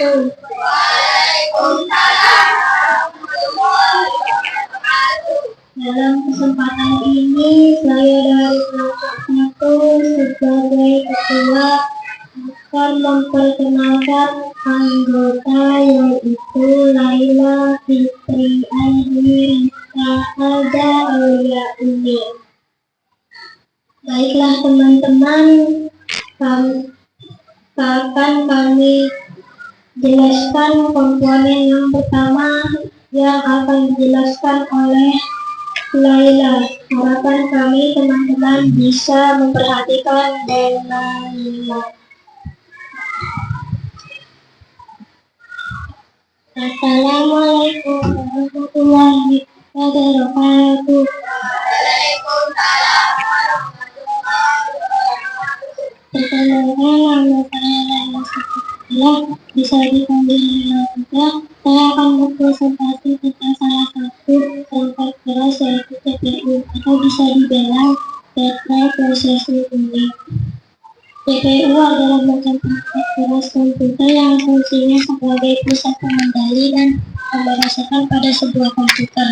wabarakatuh. Dalam kesempatan ini saya dari kelompok 1 sebagai ketua akan memperkenalkan anggota, yaitu Laila, Fitri, Aini, Rizka, Alda, Aulia, Uni. Baiklah teman-teman, akan kami jelaskan komponen yang pertama yang akan dijelaskan oleh Laila. Harapan kami teman-teman bisa memperhatikan dan menyimak. Assalamualaikum warahmatullahi wabarakatuh. Perkenalkan, nama saya Laila Safira, bisa dipanggil Laila juga. Saya akan berpresentasi tentang salah satu perangkat keras, yaitu CPU, atau bisa dibilang baterai processing unit. CPU adalah macam perangkat keras komputer yang fungsinya sebagai pusat pengendali dan pemrosesan pada sebuah komputer.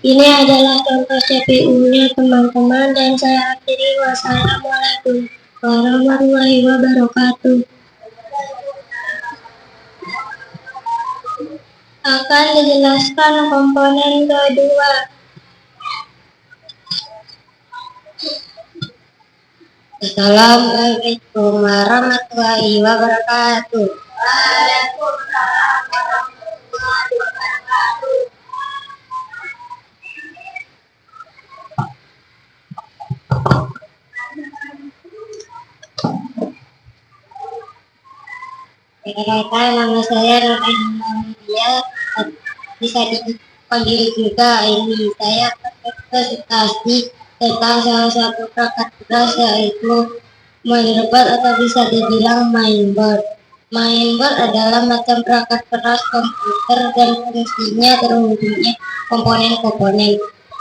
Ini adalah contoh CPU-nya teman-teman, dan saya akhiri. Wassalamualaikum warahmatullahi wabarakatuh. Akan dijelaskan komponen kedua. Assalamualaikum warahmatullahi wabarakatuh. Waalaikumsalam warahmatullahi wabarakatuh. Perkenalkan, nama saya Nurhayya, bisa dipanggil juga Aini. Saya presentasi tentang salah satu perangkat keras, yaitu motherboard atau bisa dibilang mainboard. Mainboard adalah macam perangkat keras komputer dan fungsinya terhubungnya komponen-komponen.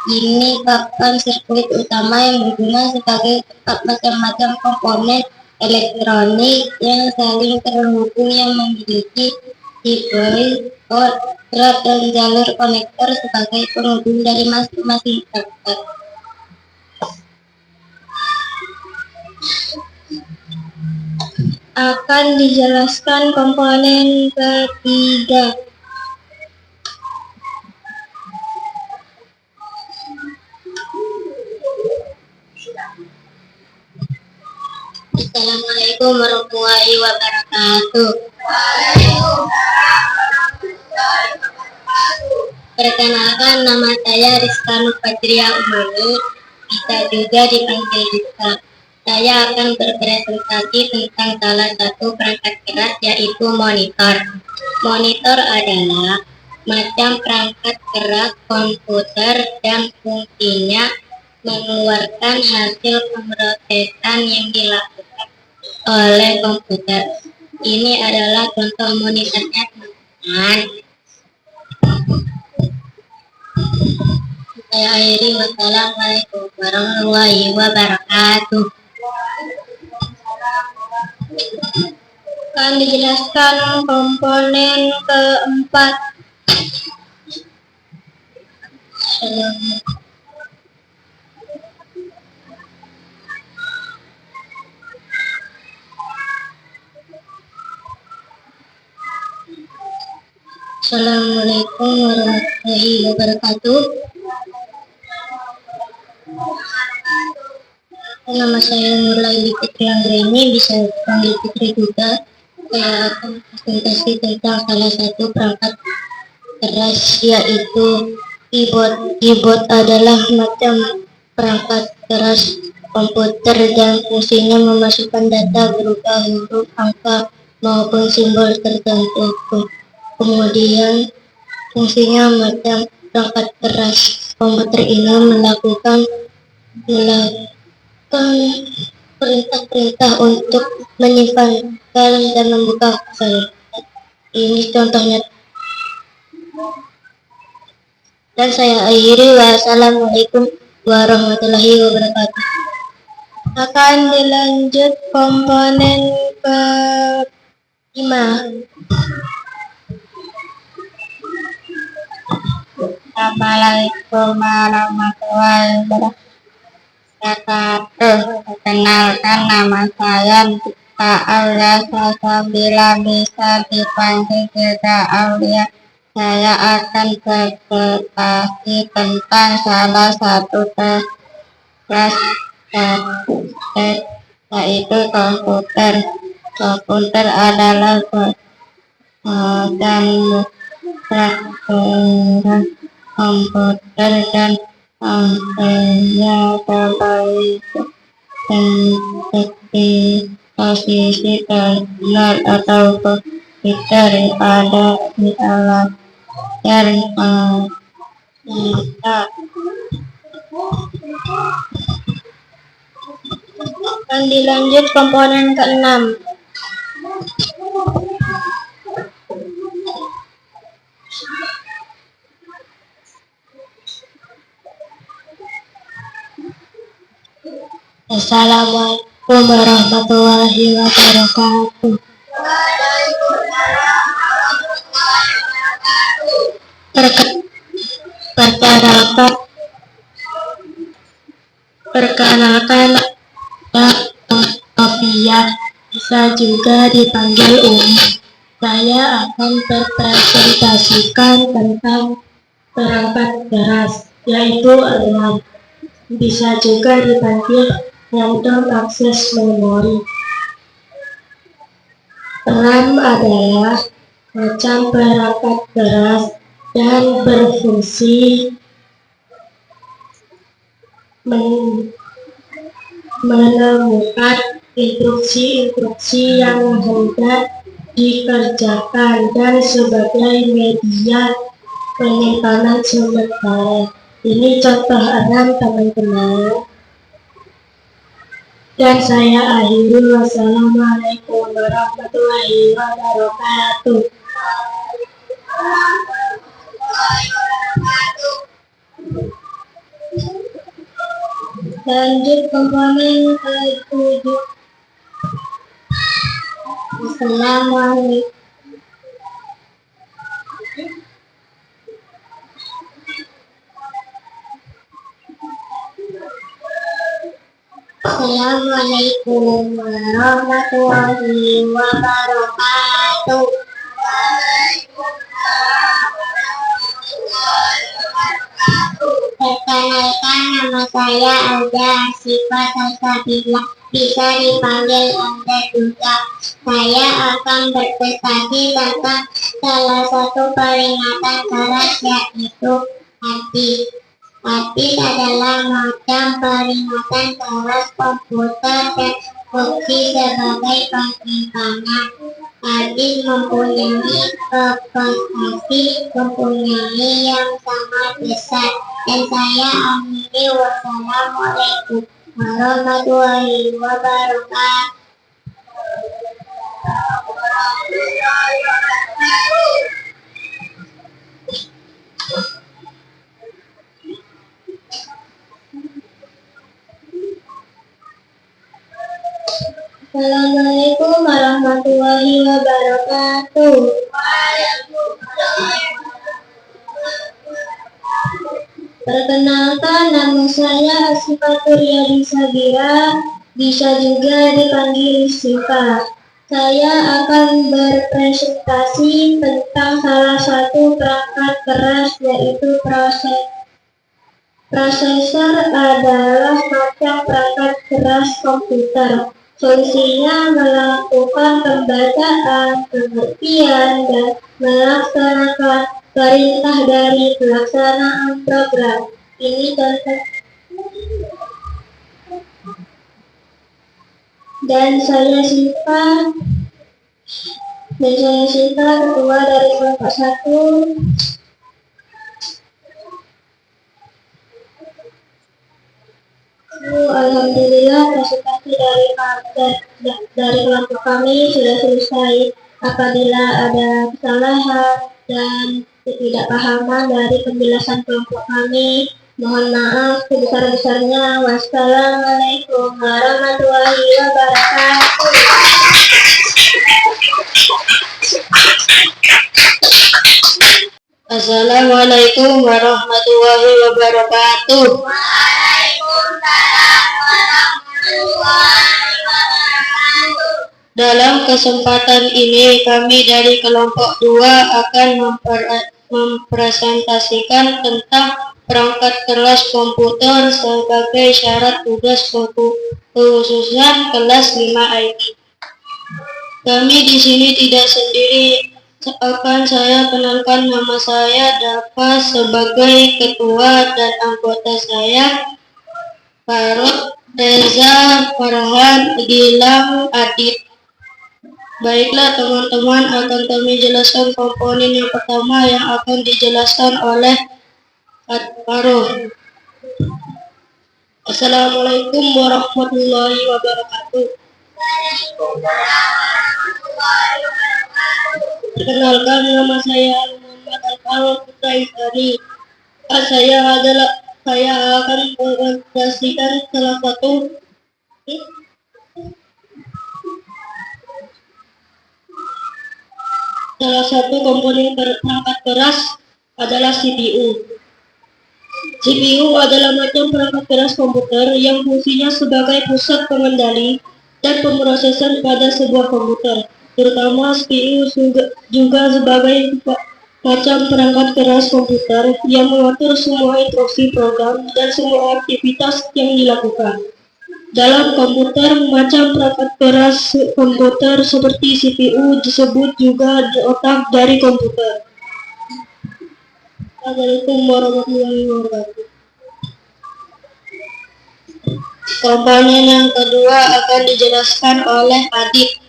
Ini papan sirkuit utama yang berguna sebagai tempat macam-macam komponen elektronik yang saling terhubung, yang memiliki dioid, drat, dan jalur konektor sebagai penghubung dari masing-masing perangkat. Akan dijelaskan komponen ketiga. Assalamualaikum warahmatullahi wabarakatuh. Perkenalkan, nama saya Rizka Nurfajria Umani, bisa juga dipanggil Rizka. Saya akan berpresentasi tentang salah satu perangkat keras, yaitu monitor. Monitor adalah macam perangkat keras komputer yang fungsinya mengeluarkan hasil pemrosesan yang dilakukan oleh komputer. Ini adalah contoh monitornya, teman-teman. Saya akhiri. Wassalamualaikum warahmatullahi wabarakatuh. Akan dijelaskan komponen keempat. Assalamualaikum warahmatullahi wabarakatuh. Nama saya Nurlaili Fitri Anggreni, bisa dipanggil Fitri juga. Saya akan presentasi tentang salah satu perangkat keras, yaitu keyboard. Keyboard adalah macam perangkat keras komputer dan fungsinya memasukkan data berupa huruf, angka, maupun simbol tertentu. Kemudian fungsinya macam perangkat keras komputer ini melakukan perintah-perintah untuk menyimpan dan membuka file. Ini contohnya. Dan saya akhiri. Wassalamualaikum warahmatullahi wabarakatuh. Akan dilanjut komponen kelima. Assalamualaikum warahmatullahi wabarakatuh. Perkenalkan, nama saya Tika Aulia Salsabila, bisa dipanggil Tika Aulia. Saya akan berpresentasi tentang salah satu kelas yaitu komputer. Komputer adalah dan praktek komputer dan fungsinya sebagai seperti posisi terminal atau komputer pada di alat yang kita akan dilanjut komponen keenam. Assalamualaikum warahmatullahi wabarakatuh. Perkenalkan, Sofia, bisa juga dipanggil Umi. Saya akan berpresentasikan tentang perangkat keras, yaitu RAM. Bisa juga dipanggil random access memory. RAM adalah macam perangkat keras dan berfungsi menemukan instruksi-instruksi yang hendak dikerjakan dan sebagai media penyimpanan sementara. Ini contoh RAM, teman-teman. Dan saya akhiri. Wassalamualaikum warahmatullahi wabarakatuh. Lanjut komponen ke-7. Assalamualaikum. Assalamualaikum warahmatullahi wabarakatuh. Perkenalkan, nama saya Aulia Asyifa Salsabila, bisa dipanggil Anda juga. Saya akan berpresentasi tentang salah satu peringatan keras, yaitu HARDDISK. HARDDISK adalah macam peringatan keras komputer dan fungsi sebagai penyimpanan. HARDDISK mempunyai mempunyai yang sangat besar. Dan saya akhiri. Wassalamualaikum warahmatullahi wabarakatuh. Assalamualaikum warahmatullahi wabarakatuh. Perkenalkan, nama saya Asyifa Riyadi Sagira, bisa juga dipanggil Sifa. Saya akan berpresentasi tentang salah satu perangkat keras, yaitu prosesor adalah macam perangkat keras komputer. Fungsinya melakukan pembacaan, pengertian, dan melaksanakan perintah dari pelaksanaan program. Ini contoh. Dan saya Sifa, ketua dari kelompok 1. Alhamdulillah, presentasi dari kelompok kami sudah selesai. Apabila ada kesalahan dan ketidakpahaman dari penjelasan kelompok kami, Mohon maaf sebesar-besarnya. Wassalamualaikum warahmatullahi wabarakatuh. Assalamualaikum warahmatullahi wabarakatuh. Waalaikumsalam warahmatullahi wabarakatuh. Dalam kesempatan ini kami dari kelompok 2 akan mempresentasikan tentang perangkat keras komputer sebagai syarat tugas kekhususan kelas 5 IT. Kami di sini tidak sendiri. Akan saya kenalkan, nama saya Dava sebagai ketua dan anggota saya Farod, Reza, Farhan, Gilang, Adit. Baiklah teman-teman, akan kami jelaskan komponen yang pertama yang akan dijelaskan oleh Farod. Assalamualaikum warahmatullahi wabarakatuh. Perkenalkan, nama saya Muhammad Al-Farod Putra Isari. Saya akan menjelaskan salah satu komponen perangkat keras adalah CPU. CPU adalah macam perangkat keras komputer yang fungsinya sebagai pusat pengendali dan pemrosesan pada sebuah komputer. Terutama CPU juga sebagai macam perangkat keras komputer yang mengatur semua instruksi program dan semua aktivitas yang dilakukan. Dalam komputer, macam perangkat keras komputer seperti CPU disebut juga otak dari komputer. Assalamualaikum warahmatullahi wabarakatuh. Komponen yang kedua akan dijelaskan oleh Adit.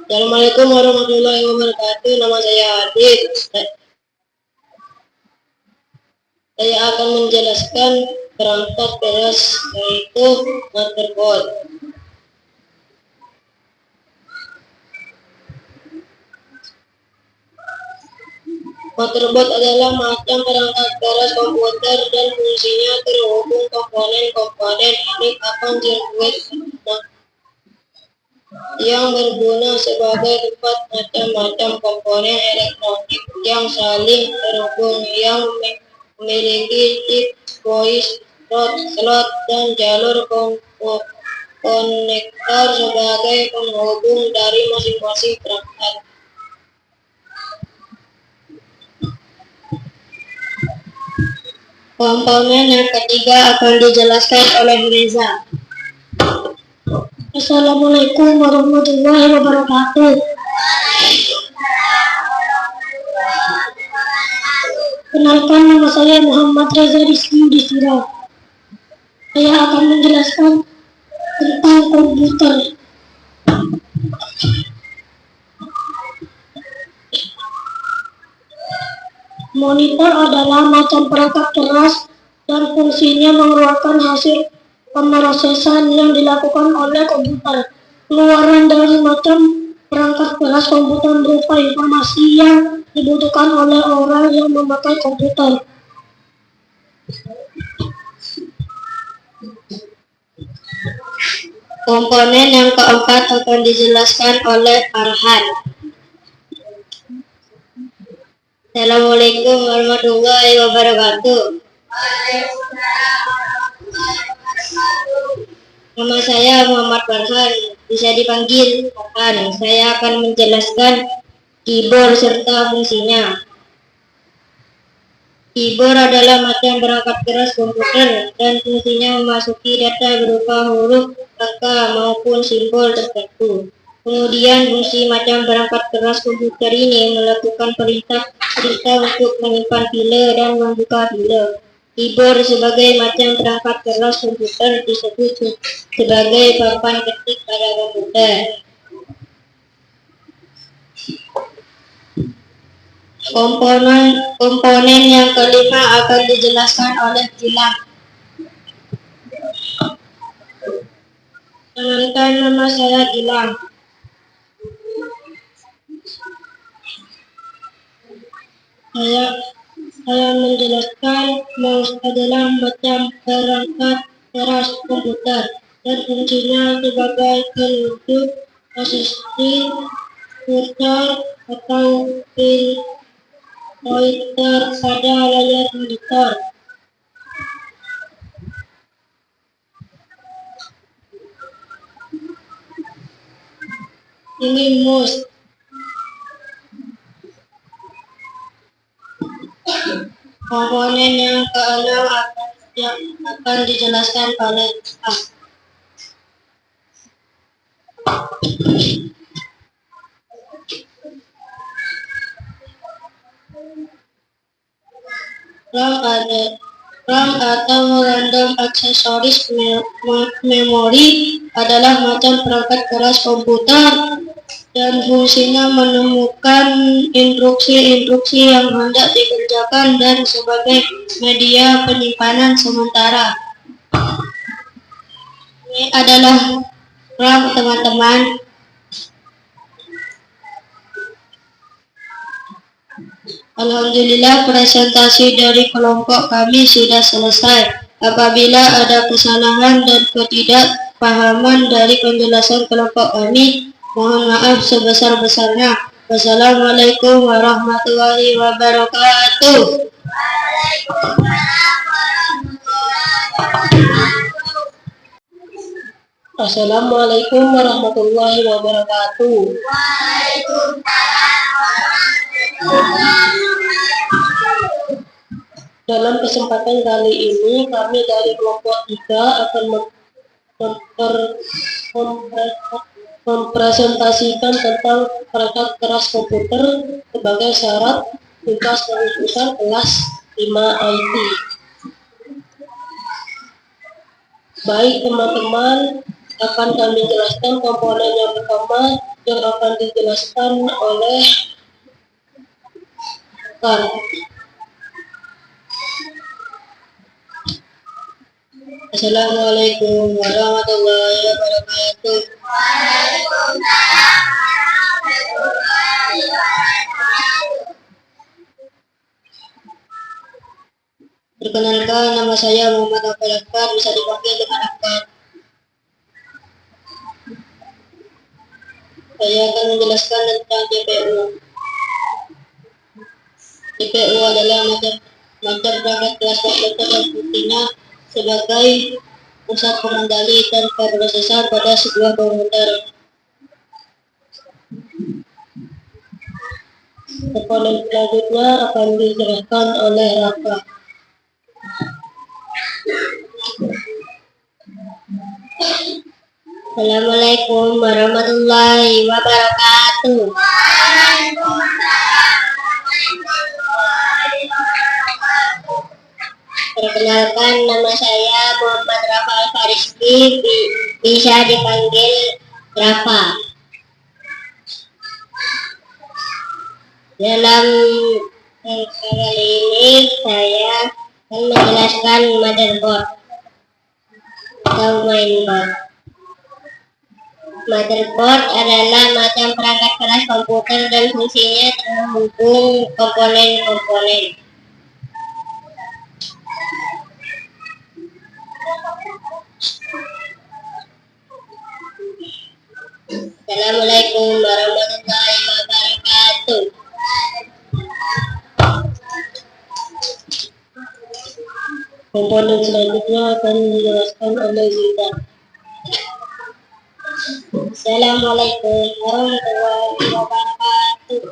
Assalamualaikum warahmatullahi wabarakatuh. Nama saya Adit. Saya akan menjelaskan perangkat keras, yaitu motherboard. Motherboard adalah macam perangkat keras komputer dan fungsinya terhubung komponen-komponen ini akan sirkuit yang berguna sebagai tempat macam-macam komponen elektronik yang saling terhubung yang memiliki chip, voice, slot, dan jalur konektor sebagai penghubung dari masing-masing perangkat. Komponen yang ketiga akan dijelaskan oleh Reza. Assalamualaikum warahmatullahi wabarakatuh. Kenalkan, nama saya Muhammad Reza Rizky Udisira. Saya akan menjelaskan tentang komputer. Monitor adalah macam perangkat keras dan fungsinya mengeluarkan hasil pemrosesan yang dilakukan oleh komputer. Keluaran dari macam perangkat keras komputer berupa informasi yang dibutuhkan oleh orang yang memakai komputer. Komponen yang keempat akan dijelaskan oleh Farhan. Assalamualaikum warahmatullahi wabarakatuh. Nama saya Muhammad Farhan, bisa dipanggil Farhan. Saya akan menjelaskan keyboard serta fungsinya. Keyboard adalah macam perangkat keras komputer dan fungsinya memasuki data berupa huruf, angka, maupun simbol tertentu. Kemudian fungsi macam perangkat keras komputer ini melakukan perintah untuk menyimpan file dan membuka file. Keyboard sebagai macam perangkat keras komputer disebut sebagai papan ketik pada komputer. Komponen yang kelima akan dijelaskan oleh Gilang. Kenalkan, nama saya Gilang. Saya saya menjelaskan mouse adalah macam perangkat keras komputer dan fungsinya sebagai penunjuk posisi kursor atau pointer pada layar monitor. Ini mouse. Komponen yang keenam akan dijelaskan oleh A. RAM atau Random Access Memory adalah macam perangkat keras komputer dan fungsinya menemukan instruksi-instruksi yang hendak dikerjakan dan sebagai media penyimpanan sementara. Ini adalah RAM, teman-teman. Alhamdulillah, presentasi dari kelompok kami sudah selesai. Apabila ada kesalahan dan ketidakpahaman dari penjelasan kelompok kami, mohon maaf sebesar-besarnya. Wassalamualaikum warahmatullahi wabarakatuh. Assalamualaikum warahmatullahi wabarakatuh. Dalam kesempatan kali ini, kami dari kelompok 3 akan mempresentasikan tentang perangkat keras komputer sebagai syarat tugas lulusan kelas 5 IT. Baik teman-teman, akan kami jelaskan komponen yang pertama yang akan dijelaskan oleh Kar. Assalamualaikum warahmatullahi wabarakatuh. Perkenalkan, nama saya Muhammad Abdul Akbar, bisa dipanggil dengan Akbar. Saya akan menjelaskan tentang CPU. CPU adalah macam perangkat kelas komputer yang fungsinya sebagai pusat pengendali dan prosesor pada sebuah komputer. Komponen selanjutnya akan dijelaskan oleh Rafa. Assalamualaikum warahmatullahi wabarakatuh. Perkenalkan, nama saya Muhammad Rafa Fariski, bisa dipanggil Rafa. Dalam kali ini saya akan menjelaskan motherboard atau mainboard. Motherboard adalah macam perangkat keras komputer dan fungsinya terhubung komponen-komponen. Assalamualaikum warahmatullahi wabarakatuh. Komponen selanjutnya akan dijelaskan oleh Zita. Assalamualaikum warahmatullahi wabarakatuh.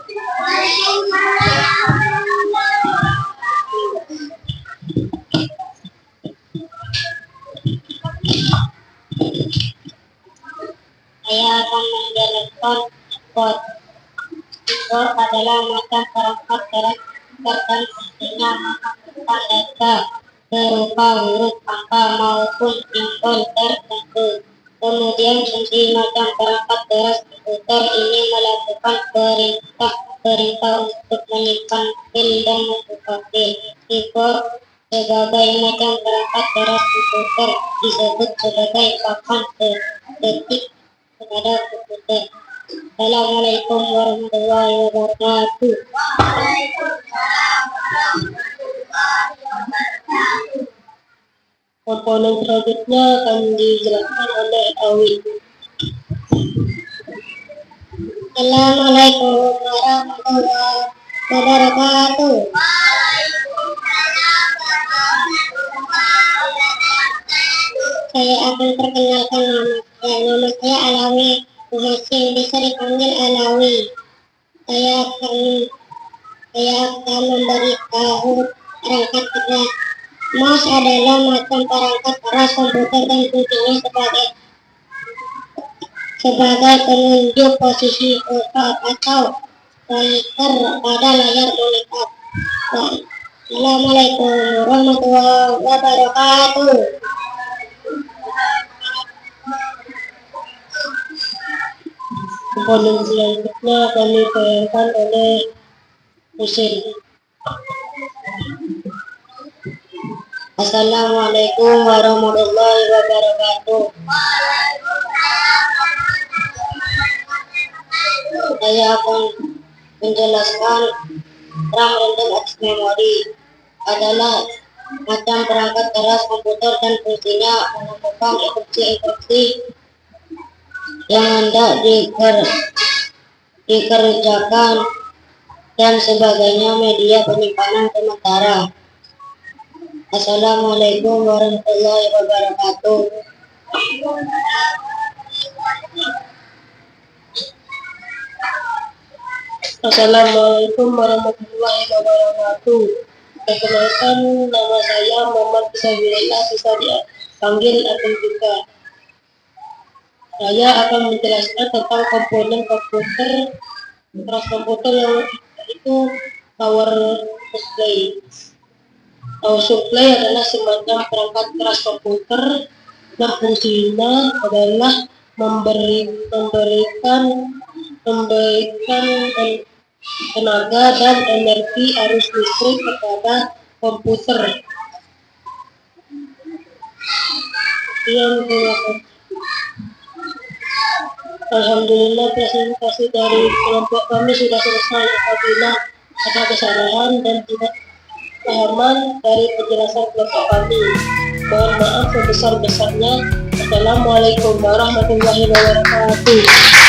Saya akan menjelaskan board. Board adalah macam perangkat keras dan fungsinya menghubungkan data berupa huruf, angka maupun simbol tertentu. Kemudian fungsi macam perangkat keras komputer ini melakukan perintah untuk menyimpan fil dan membuka fil. Keyboard sebagai macam perangkat keras komputer disebut sebagai papan detik pada komputer. Assalamualaikum warahmatullahi wabarakatuh. Komponen selanjutnya akan dijelaskan oleh Awi. Assalamualaikum warahmatullahi wabarakatuh. Saya akan perkenalkan nama saya Alawi Muhasin, bisa dipanggil Alawi. Saya akan memberitahu perangkat keras. MOS adalah macam perangkat keras komputer dan fungsinya sebagai penunjuk posisi foto atau pointer pada layar monitor. Assalamualaikum warahmatullahi wabarakatuh. Komponen selanjutnya akan dibayangkan oleh Husin. Assalamualaikum warahmatullahi wabarakatuh. Saya akan menjelaskan RAM Random Access Memory adalah macam perangkat keras komputer dan fungsinya menemukan instruksi-instruksi yang hendak dikerjakan dan sebagainya media penyimpanan sementara. Assalamualaikum warahmatullahi wabarakatuh. Assalamualaikum warahmatullahi wabarakatuh. Perkenalkan, nama saya Muhammad Fisabilillah, bisa dipanggil Abdul juga. Saya akan menjelaskan tentang komponen komputer keras komputer yang itu power supply. Power supply adalah semacam perangkat keras komputer dan fungsinya adalah memberikan tenaga dan energi arus listrik kepada komputer. Alhamdulillah, presentasi dari kelompok kami sudah selesai. Apabila ada kesalahan dan tidak pahaman dari penjelasan kelompok kami, mohon maaf sebesar-besarnya. Assalamualaikum warahmatullahi wabarakatuh.